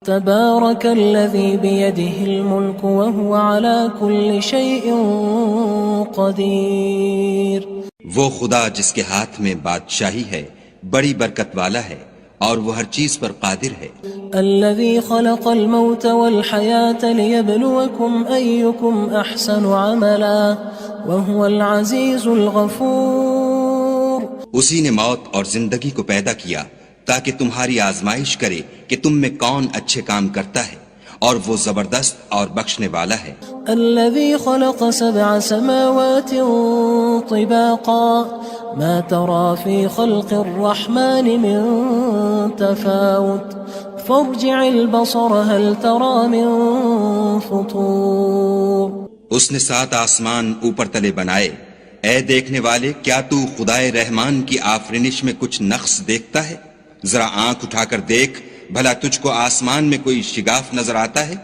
تبارك الذي بيده الملك وهو على كل شيء قدير. وہ خدا جس کے ہاتھ میں بادشاہی ہے بڑی برکت والا ہے اور وہ ہر چیز پر قادر ہے. الذي خلق الموت والحياة ليبلوكم أيكم أحسن عملا وهو العزيز الغفور. اسی نے موت اور زندگی کو پیدا کیا تاکہ تمہاری آزمائش کرے کہ تم میں کون اچھے کام کرتا ہے اور وہ زبردست اور بخشنے والا ہے. الذي خلق 7 سماوات طباقا ما ترى في خلق الرحمن من تفاوت فارجع البصر هل ترى من فطور. اس نے 7 آسمان اوپر تلے بنائے. اے دیکھنے والے، کیا تو خدائے رحمان کی آفرینش میں کچھ نقص دیکھتا ہے؟ ذرا آنکھ اٹھا کر دیکھ، بھلا تجھ کو آسمان میں کوئی شگاف نظر آتا ہے؟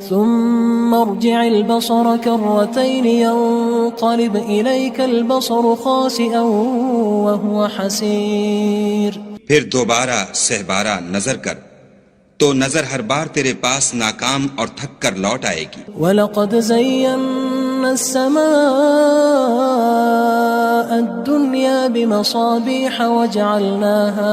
ثم ارجع البصر كرتين ينقلب إليك البصر خاسئا وهو حسير. پھر دوبارہ سہبارہ نظر کر تو نظر ہر بار تیرے پاس ناکام اور تھک کر لوٹ آئے گی. وَلَقَدْ زَيَّنَّا السَّمَاءَ الدُّنْيَا بِمَصَابِيحَ وَجَعَلْنَاهَا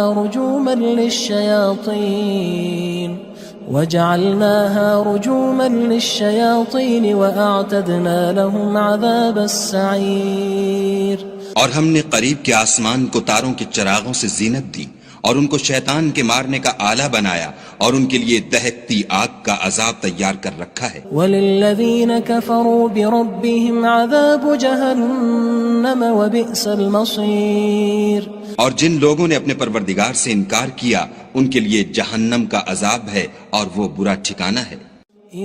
رُجُومًا لِلشَّيَاطِينِ وَأَعْتَدْنَا لَهُمْ عَذَابَ السَّعِيرِ. اور ہم نے قریب کے آسمان کو تاروں کے چراغوں سے زینت دی اور ان کو شیطان کے مارنے کا آلہ بنایا اور ان کے لیے دہکتی آگ کا عذاب تیار کر رکھا ہے. وَلِلَّذِينَ كَفَرُوا بِرَبِّهِمْ عَذَابُ جَهَنَّمَ وَبِئْسَ الْمَصِيرُ. اور جن لوگوں نے اپنے پروردگار سے انکار کیا ان کے لیے جہنم کا عذاب ہے اور وہ برا ٹھکانہ ہے.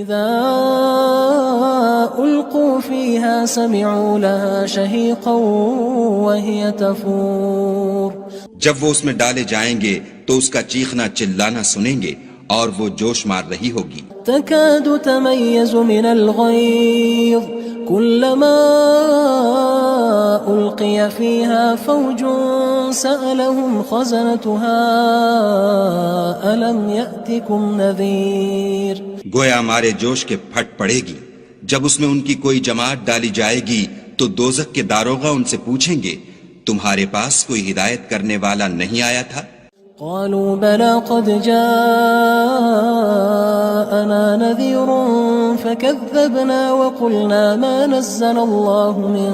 اذا القوا فيها سمعوا لها شهيقا وهي تفور. جب وہ اس میں ڈالے جائیں گے تو اس کا چیخنا چلانا سنیں گے اور وہ جوش مار رہی ہوگی. تكاد تميز من الغيظ كلما ألقي فيها فوج سألهم خزنتها ألم يأتكم نذير. گویا مارے جوش کے پھٹ پڑے گی. جب اس میں ان کی کوئی جماعت ڈالی جائے گی تو دوزخ کے داروغہ ان سے پوچھیں گے تمہارے پاس کوئی ہدایت کرنے والا نہیں آیا تھا؟ قالوا بلى قد جاءنا نذير فكذبنا وقلنا ما نزل الله من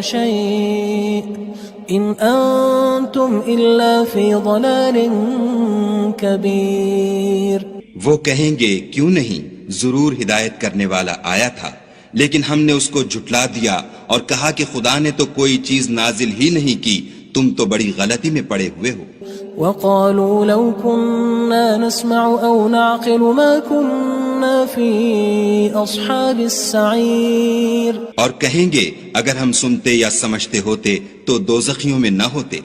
شيء إن أنتم إلا في ضلال كبير. وہ کہیں گے کیوں نہیں، ضرور ہدایت کرنے والا آیا تھا، لیکن ہم نے اس کو جھٹلا دیا اور کہا کہ خدا نے تو کوئی چیز نازل ہی نہیں کی، تم تو بڑی غلطی میں پڑے ہوئے ہو. وقالوا لو كنا نسمع أو نعقل ما كنا في أصحاب السعير. اور کہیں گے اگر ہم سنتے یا سمجھتے ہوتے تو دوزخیوں میں نہ ہوتے.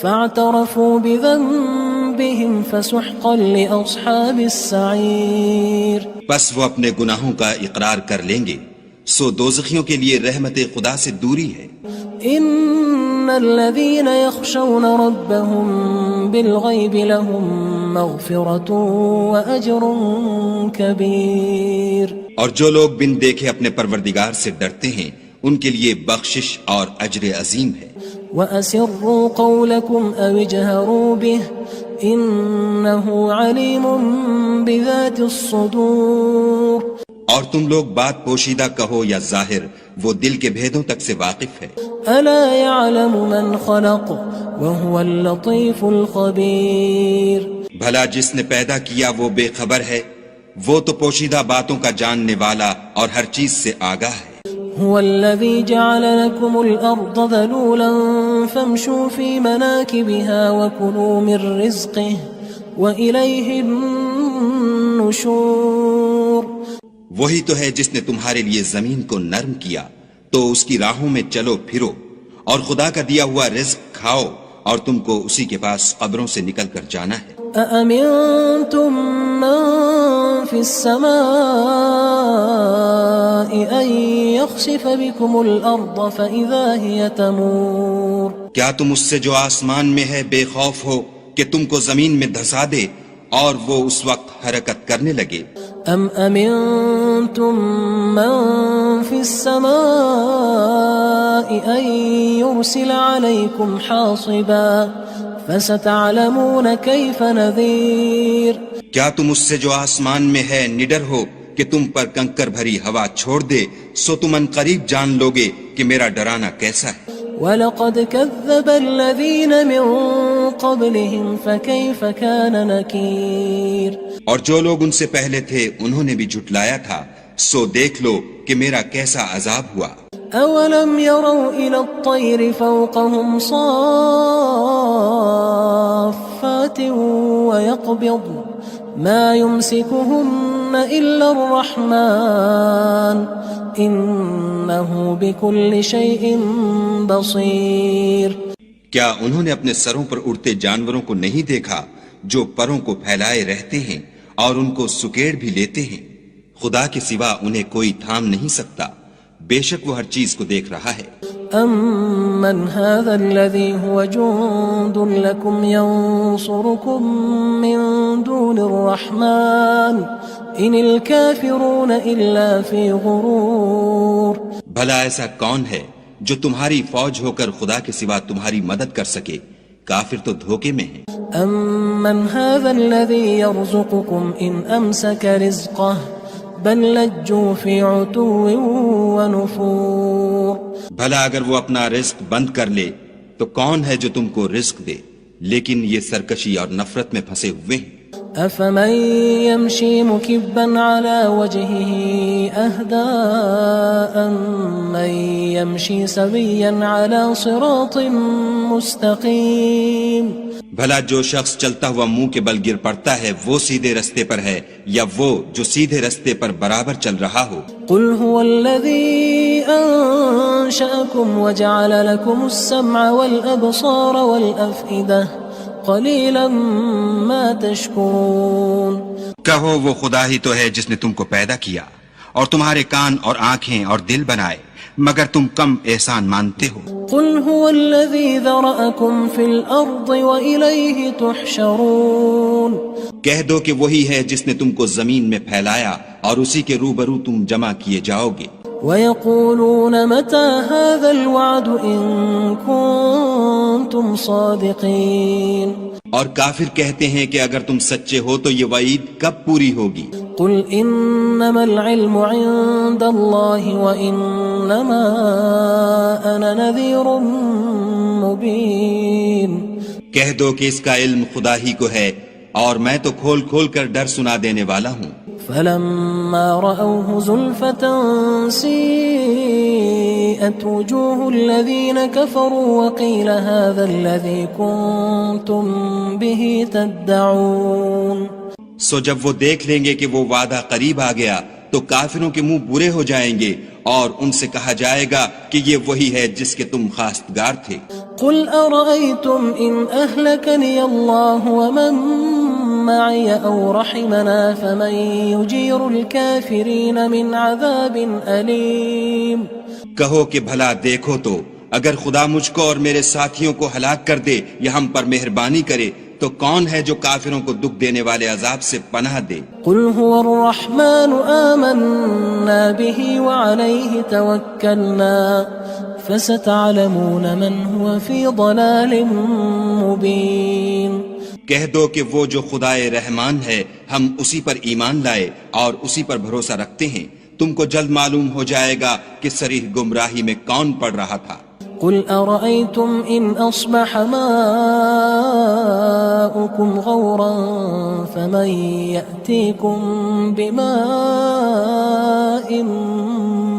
فاعترفوا بذنبهم فسحقا لأصحاب السعير. بس وہ اپنے گناہوں کا اقرار کر لیں گے، سو دوزخیوں کے لیے رحمت خدا سے دوری ہے. ان الذين يخشون ربهم بالغيب لهم مغفرة واجر كبير. اور جو لوگ بن دیکھے اپنے پروردگار سے ڈرتے ہیں ان کے لیے بخشش اور اجر عظیم ہے. واسروا قولكم او اجهروا به انه عليم بذات الصدور. اور تم لوگ بات پوشیدہ کہو یا ظاہر، وہ دل کے بھیدوں تک سے واقف ہے. الا يعلم من خلق وهو اللطيف الخبير. بھلا جس نے پیدا کیا وہ بے خبر ہے، وہ تو پوشیدہ باتوں کا جاننے والا اور ہر چیز سے آگاہ ہے. هو الذي جعل لكم الأرض ذلولا فامشوا في مناكبها وكلوا من رزقه وإليه النشور. وہی تو ہے جس نے تمہارے لیے زمین کو نرم کیا تو اس کی راہوں میں چلو پھرو اور خدا کا دیا ہوا رزق کھاؤ اور تم کو اسی کے پاس قبروں سے نکل کر جانا ہے. أأمنتم من في السماء أن يخسف بكم الأرض فإذا هي تمور. کیا تم اس سے جو آسمان میں ہے بے خوف ہو کہ تم کو زمین میں دھسا دے اور وہ اس وقت حرکت کرنے لگے. ام امنتم من في السماء ان يرسل عليكم حاصبا فستعلمون كيف نذير. کیا تم اس سے جو آسمان میں ہے نڈر ہو کہ تم پر کنکر بھری ہوا چھوڑ دے؟ سو تم ان قریب جان لوگے کہ میرا ڈرانا کیسا ہے. وَلَقَدْ كَذَّبَ الَّذِينَ مِن قَبْلِهِمْ فَكَيْفَ كَانَ نَكِيرٌ. اور جو لوگ ان سے پہلے تھے انہوں نے بھی جھٹلایا تھا، سو دیکھ لو کہ میرا کیسا عذاب ہوا. أَوَلَمْ يَرَوْا إِلَى الطَّيْرِ فَوْقَهُمْ صَافَّاتٍ وَيَقْبِضْنَ مَا يُمْسِكُهُنَّ إِلَّا الرَّحْمَنُ إِنَّهُ بِكُلِّ شَيْءٍ بَصِيرٌ. کیا انہوں نے اپنے سروں پر اڑتے جانوروں کو نہیں دیکھا جو پروں کو پھیلائے رہتے ہیں اور ان کو سکیڑ بھی لیتے ہیں؟ خدا کے سوا انہیں کوئی تھام نہیں سکتا، بے شک وہ ہر چیز کو دیکھ رہا ہے. أَمَّنْ هَذَا الَّذِي هُوَ جُندٌ لَكُمْ يَنصُرُكُم مِّن دُونِ الرَّحْمَنِ إِنِ الْكَافِرُونَ إِلَّا فِي غُرُورٍ. بھلا ایسا کون ہے جو تمہاری فوج ہو کر خدا کے سوا تمہاری مدد کر سکے؟ کافر تو دھوکے میں ہیں. أَمَّنْ هَذَا الَّذِي يَرْزُقُكُمْ إِنْ أَمْسَكَ رِزْقَهُ بَلْ لَجُّوا فِي عُتُوٍّ وَنُفُورٍ. بھلا اگر وہ اپنا رزق بند کر لے تو کون ہے جو تم کو رزق دے؟ لیکن یہ سرکشی اور نفرت میں پھنسے ہوئے ہیں. أَفَمَن يَمْشِي مُكِبًّا عَلَى وَجْهِهِ أَهْدَىٰ أَمَّن يَمْشِي سَوِيًّا عَلَى صِرَاطٍ مُّسْتَقِيمٍ. بھلا جو شخص چلتا ہوا منہ کے بل گر پڑتا ہے وہ سیدھے رستے پر ہے یا وہ جو سیدھے رستے پر برابر چل رہا ہو؟ قُلْ هُوَ الَّذِي أَنشَأَكُمْ وَجَعَلَ لَكُمُ السَّمْعَ وَالْأَبْصَارَ وَالْأَفْئِدَةَ قَلِيلًا مَا تَشْكُرُونَ. کہو وہ خدا ہی تو ہے جس نے تم کو پیدا کیا اور تمہارے کان اور آنکھیں اور دل بنائے، مگر تم کم احسان مانتے ہو. قُلْ هُوَ الَّذِي ذَرَأَكُمْ فِي الْأَرْضِ وَإِلَيْهِ تُحْشَرُونَ. کہہ دو کہ وہی ہے جس نے تم کو زمین میں پھیلایا اور اسی کے روبرو تم جمع کیے جاؤ گے. وَيَقُولُونَ مَتَى هَذَا الْوَعْدُ إِن كُنتُمْ صَادِقِينَ. اور کافر کہتے ہیں کہ اگر تم سچے ہو تو یہ وعید کب پوری ہوگی؟ قُلْ إِنَّمَا الْعِلْمُ عِندَ اللَّهِ وَإِنَّمَا أَنَا نَذِيرٌ مُّبِينٌ. کہہ دو کہ اس کا علم خدا ہی کو ہے اور میں تو کھول کھول کر ڈر سنا دینے والا ہوں. فَلَمَّا رَأَوْهُ زُلْفَةً سِيئَتْ وُجُوهُ الَّذِينَ كَفَرُوا وَقِيلَ هَذَا الَّذِي كُنتُم بِهِ تَدَّعُونَ. سو جب وہ دیکھ لیں گے کہ وہ وعدہ قریب آ گیا تو کافروں کے منہ برے ہو جائیں گے اور ان سے کہا جائے گا کہ یہ وہی ہے جس کے تم خواستگار تھے. قُلْ أَرَأَيْتُمْ إِنْ أَهْلَكَنِيَ اللَّهُ وَمَن مَّعِيَ أَوْ رَحِمَنَا فَمَن يُجِيرُ الْكَافِرِينَ مِنْ عَذَابٍ أَلِيمٍ. کہو کہ بھلا دیکھو تو اگر خدا مجھ کو اور میرے ساتھیوں کو ہلاک کر دے یا ہم پر مہربانی کرے تو کون ہے جو کافروں کو دکھ دینے والے عذاب سے پناہ دے؟ قُلْ هُوَ الرَّحْمَنُ آمَنَّا بِهِ وَعَلَيْهِ تَوَكَّلْنَا فَسَتَعْلَمُونَ مَنْ هُوَ فِي ضَلَالٍ مُّبِينٍ. کہہ دو کہ وہ جو خدائے رحمان ہے ہم اسی پر ایمان لائے اور اسی پر بھروسہ رکھتے ہیں، تم کو جلد معلوم ہو جائے گا کہ صریح گمراہی میں کون پڑ رہا تھا. قُلْ أَرَأَيْتُمْ إِنْ أَصْبَحَ مَاؤُكُمْ غَوْرًا فَمَن يَأْتِيكُم بِمَاءٍ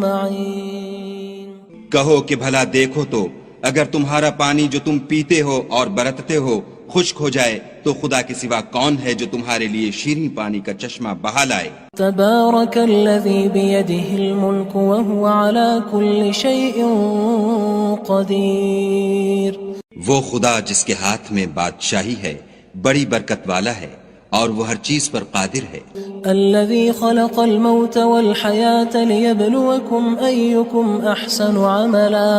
مَّعِينٍ. کہو کہ بھلا دیکھو تو اگر تمہارا پانی جو تم پیتے ہو اور برتتے ہو خشک ہو جائے تو خدا کے سوا کون ہے جو تمہارے لیے شیریں پانی کا چشمہ بہا لائے. تبارك الذي بيده الملك وهو على كل شيء قدير. وہ خدا جس کے ہاتھ میں بادشاہی ہے بڑی برکت والا ہے اور وہ ہر چیز پر قادر ہے. الذي خلق الموت والحياة ليبلوكم أيكم أحسن عملا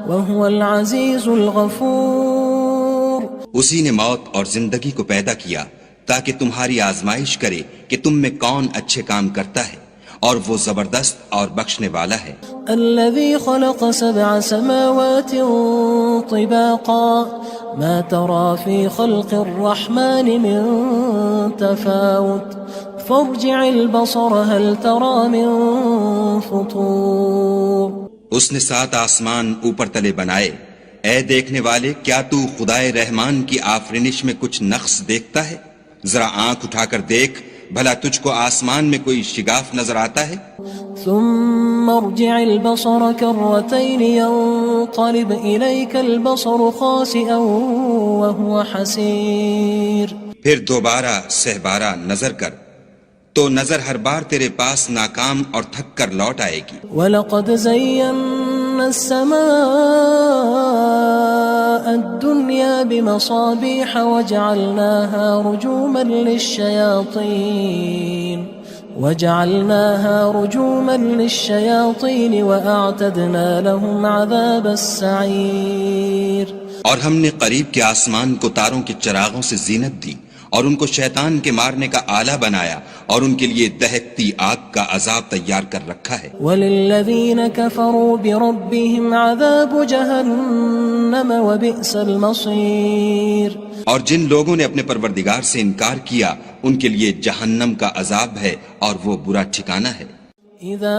وهو العزيز الغفور. اسی نے موت اور زندگی کو پیدا کیا تاکہ تمہاری آزمائش کرے کہ تم میں کون اچھے کام کرتا ہے، اور وہ زبردست اور بخشنے والا ہے۔ الذي خلق 7 سماوات طباقا ما ترى في خلق الرحمن من تفاوت فارجع البصر هل ترى من فطور۔ اس نے 7 آسمان اوپر تلے بنائے، اے دیکھنے والے کیا تو خدائے رحمان کی آفرینش میں کچھ نقص دیکھتا ہے؟ ذرا آنکھ اٹھا کر دیکھ، بھلا تجھ کو آسمان میں کوئی شگاف نظر آتا ہے؟ ثم ارجع البصر كرتين ينقلب إليك البصر خاسئا وهو حسير۔ پھر دوبارہ سہبارہ نظر کر تو نظر ہر بار تیرے پاس ناکام اور تھک کر لوٹ آئے گی۔ وَلَقَدْ زَيَّنَّا السَّمَاءَ الدُّنْيَا بِمَصَابِيحَ وَجَعَلْنَاهَا رُجُومًا لِلشَّيَاطِينِ وَأَعْتَدْنَا لَهُمْ عَذَابَ السَّعِيرِ۔ اور ہم نے قریب کے آسمان کو تاروں کے چراغوں سے زینت دی، اور ان کو شیطان کے مارنے کا آلہ بنایا، اور ان کے لیے دہکتی آگ کا عذاب تیار کر رکھا ہے۔ وَلِلَّذِينَ كَفَرُوا بِرَبِّهِمْ عَذَابُ جَهَنَّمَ وَبِئْسَ الْمَصِيرُ۔ اور جن لوگوں نے اپنے پروردگار سے انکار کیا ان کے لیے جہنم کا عذاب ہے، اور وہ برا ٹھکانہ ہے۔ اذا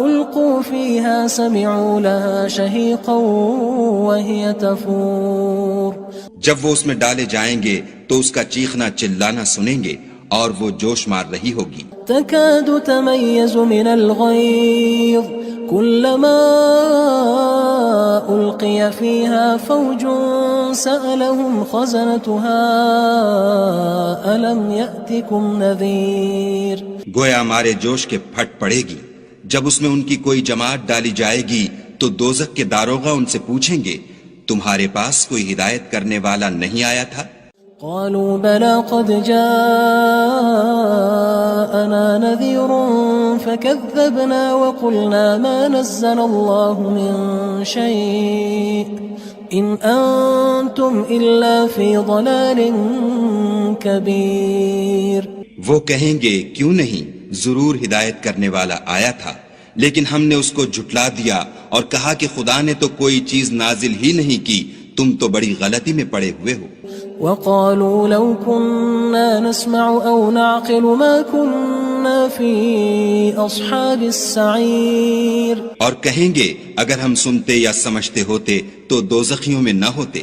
القوا فيها سمعوا لها شهيقا وهي تفور۔ جب وہ اس میں ڈالے جائیں گے تو اس کا چیخنا چلانا سنیں گے، اور وہ جوش مار رہی ہوگی۔ تكاد تميز من الغيظ كلما ألقي فيها فوج سألهم خزنتها ألم يأتكم نذير۔ گویا ہمارے جوش کے پھٹ پڑے گی جب اس میں ان کی کوئی جماعت ڈالی جائے گی تو دوزخ کے داروغہ ان سے پوچھیں گے تمہارے پاس کوئی ہدایت کرنے والا نہیں آیا تھا؟ قالوا بلى قد جاءنا نذير فكذبنا وقلنا ما نزل الله من شيء إن أنتم إلا في ضلال كبير۔ وہ کہیں گے کیوں نہیں، ضرور ہدایت کرنے والا آیا تھا، لیکن ہم نے اس کو جھٹلا دیا اور کہا کہ خدا نے تو کوئی چیز نازل ہی نہیں کی، تم تو بڑی غلطی میں پڑے ہوئے ہو۔ وقالوا لو كنا نسمع أو نعقل ما كنا في أصحاب السعير۔ اور کہیں گے اگر ہم سنتے یا سمجھتے ہوتے تو دوزخیوں میں نہ ہوتے۔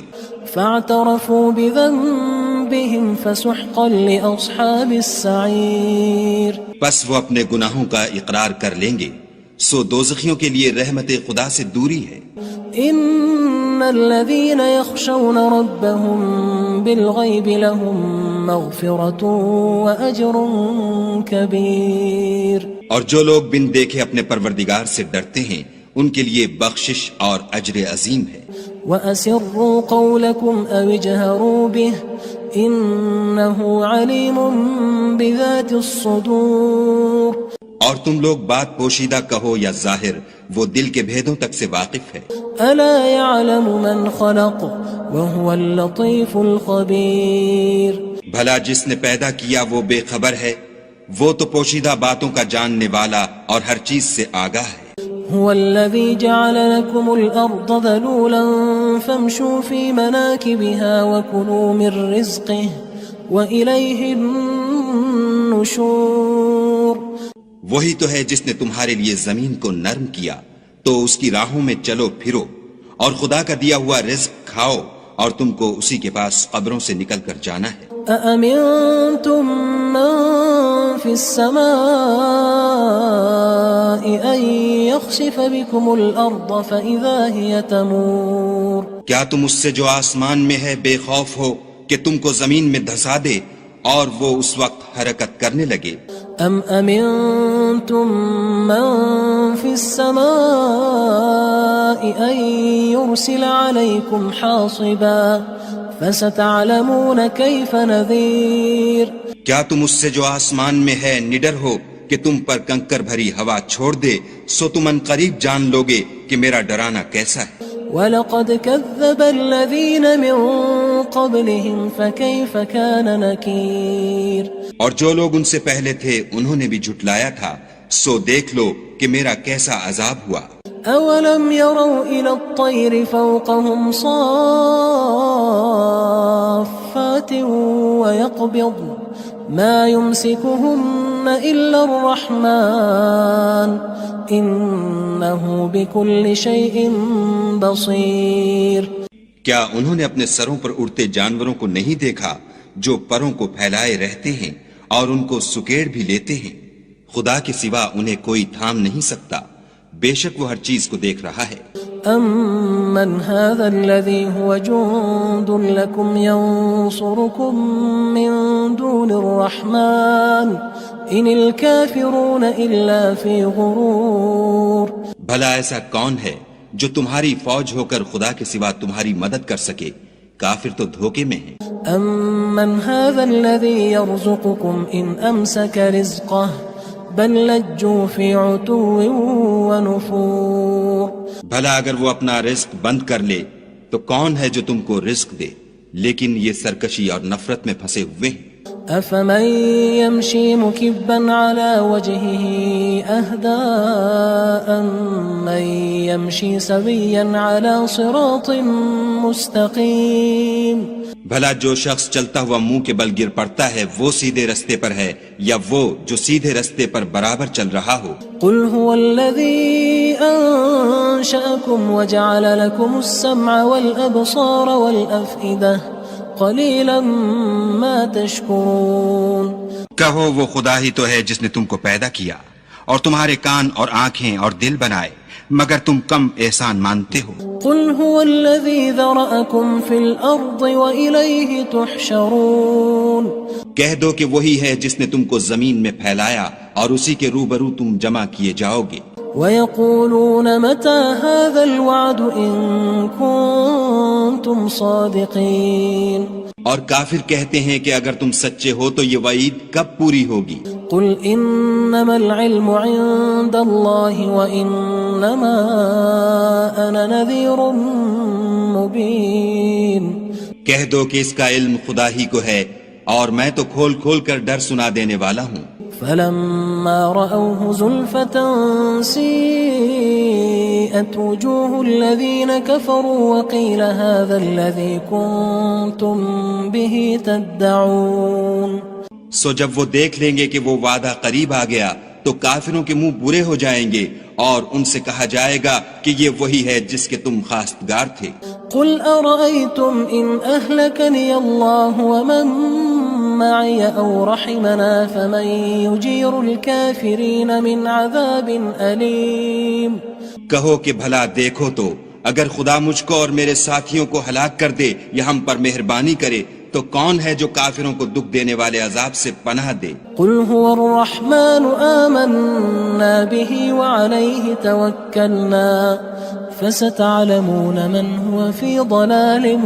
فاعترفوا بذنبهم فسحقا لأصحاب السعير۔ پس وہ اپنے گناہوں کا اقرار کر لیں گے، سو دوزخیوں کے لیے رحمت خدا سے دوری ہے۔ ان الذين يخشون ربهم بالغيب لهم مغفرة واجر كبير۔ اور جو لوگ بن دیکھے اپنے پروردگار سے ڈرتے ہیں ان کے لیے بخشش اور اجر عظیم ہے۔ واسروا قولكم او اجهروا به انه عليم بذات الصدور۔ اور تم لوگ بات پوشیدہ کہو یا ظاہر، وہ دل کے بھیدوں تک سے واقف ہے۔ الا يعلم من خلق وهو اللطيف الخبير۔ بھلا جس نے پیدا کیا وہ بے خبر ہے، وہ تو پوشیدہ باتوں کا جاننے والا اور ہر چیز سے آگاہ ہے۔ هو الذي جعل لكم الأرض ذلولا فامشوا في مناكبها وكلوا من رزقه وإليه النشور۔ وہی تو ہے جس نے تمہارے لیے زمین کو نرم کیا تو اس کی راہوں میں چلو پھرو، اور خدا کا دیا ہوا رزق کھاؤ، اور تم کو اسی کے پاس قبروں سے نکل کر جانا ہے۔ أأمنتم من في السماء أن يخسف بكم الأرض فإذا هي تمور۔ کیا تم اس سے جو آسمان میں ہے بے خوف ہو کہ تم کو زمین میں دھسا دے اور وہ اس وقت حرکت کرنے لگے؟ ام امنتم من في السماء ان يرسل عليكم حاصبا فستعلمون كيف نذير۔ کیا تم اس سے جو آسمان میں ہے نڈر ہو کہ تم پر کنکر بھری ہوا چھوڑ دے، سو تم ان قریب جان لوگے کہ میرا ڈرانا کیسا ہے۔ وَلَقَدْ كَذَّبَ الَّذِينَ مِن قبلهم فكيف كان نكير اور جو لوگ ان سے پہلے تھے انہوں نے بھی جھٹلایا تھا، سو دیکھ لو کہ میرا کیسا عذاب ہوا۔ أولم يروا إلى الطير فوقهم صافات ويقبض ما يمسكهن إلا الرحمن إنه بكل شيء بصير۔ کیا انہوں نے اپنے سروں پر اڑتے جانوروں کو نہیں دیکھا جو پروں کو پھیلائے رہتے ہیں اور ان کو سکیڑ بھی لیتے ہیں؟ خدا کے سوا انہیں کوئی تھام نہیں سکتا، بے شک وہ ہر چیز کو دیکھ رہا ہے۔ أَمَّنْ هَذَا الَّذِي هُوَ جُندٌ لَكُمْ يَنصُرُكُم مِّن دُونِ الرَّحْمَنِ إِنِ الْكَافِرُونَ إِلَّا فِي غُرُورٍ۔ بھلا ایسا کون ہے جو تمہاری فوج ہو کر خدا کے سوا تمہاری مدد کر سکے؟ کافر تو دھوکے میں ہیں۔ أَمَّنْ هَذَا الَّذِي يَرْزُقُكُمْ إِنْ أَمْسَكَ رِزْقَهُ بل لجوا فی عتو ونفور۔ بھلا اگر وہ اپنا رزق بند کر لے تو کون ہے جو تم کو رزق دے، لیکن یہ سرکشی اور نفرت میں پھنسے ہوئے ہیں۔ افمن يمشي مكبا على وجهه اهدى أمن يمشي سويا على صراط مستقيم۔ بھلا جو شخص چلتا ہوا منہ کے بل گر پڑتا ہے وہ سیدھے رستے پر ہے یا وہ جو سیدھے رستے پر برابر چل رہا ہو؟ قل هو الذي أنشأكم وجعل لكم السمع والأبصار والأفئدة قلیلا ما تشکرون۔ کہو وہ خدا ہی تو ہے جس نے تم کو پیدا کیا اور تمہارے کان اور آنکھیں اور دل بنائے، مگر تم کم احسان مانتے ہو۔ قل هو الذی ذرأکم فی الارض وإلیہ تحشرون۔ کہہ دو کہ وہی ہے جس نے تم کو زمین میں پھیلایا اور اسی کے روبرو تم جمع کیے جاؤ گے۔ وَيَقُولُونَ مَتَى هَذَا الْوَعْدُ إِن كُنتُمْ صَادِقِينَ۔ اور کافر کہتے ہیں کہ اگر تم سچے ہو تو یہ وعید کب پوری ہوگی؟ قُلْ إِنَّمَا الْعِلْمُ عِندَ اللَّهِ وَإِنَّمَا أَنَا نَذِيرٌ مُبِينٌ۔ کہہ دو کہ اس کا علم خدا ہی کو ہے اور میں تو کھول کھول کر ڈر سنا دینے والا ہوں۔ فلما رأوه زلفة سيئت وجوه الذين كفروا وقيل هذا الذي كنتم به تدعون۔ سو جب وہ دیکھ لیں گے کہ وہ وعدہ قریب آ گیا تو کافروں کے منہ برے ہو جائیں گے اور ان سے کہا جائے گا کہ یہ وہی ہے جس کے تم خواستگار تھے۔ قل أرأيتم إن أهلكني الله ومن معي أو رحمنا فمن يجير الكافرين من عذاب أليم۔ کہو کہ بھلا دیکھو تو اگر خدا مجھ کو اور میرے ساتھیوں کو ہلاک کر دے یا ہم پر مہربانی کرے تو کون ہے جو کافروں کو دکھ دینے والے عذاب سے پناہ دے؟ قل هو الرحمن آمنا به وعليه توكلنا فستعلمون من هو في ضلال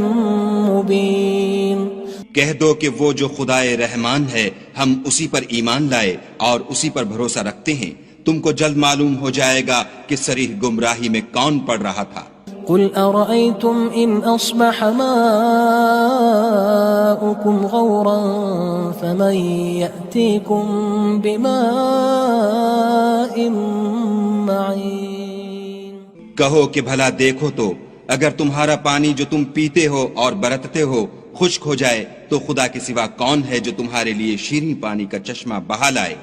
مبين۔ کہہ دو کہ وہ جو خدائے رحمان ہے ہم اسی پر ایمان لائے اور اسی پر بھروسہ رکھتے ہیں، تم کو جلد معلوم ہو جائے گا کہ صریح گمراہی میں کون پڑ رہا تھا۔ قل أرأيتم إن أصبح ماؤكم غورا فمن يأتيكم بماء معين۔ کہو کہ بھلا دیکھو تو اگر تمہارا پانی جو تم پیتے ہو اور برتتے ہو خشک ہو جائے تو خدا کے سوا کون ہے جو تمہارے لیے شیریں پانی کا چشمہ بہا لائے؟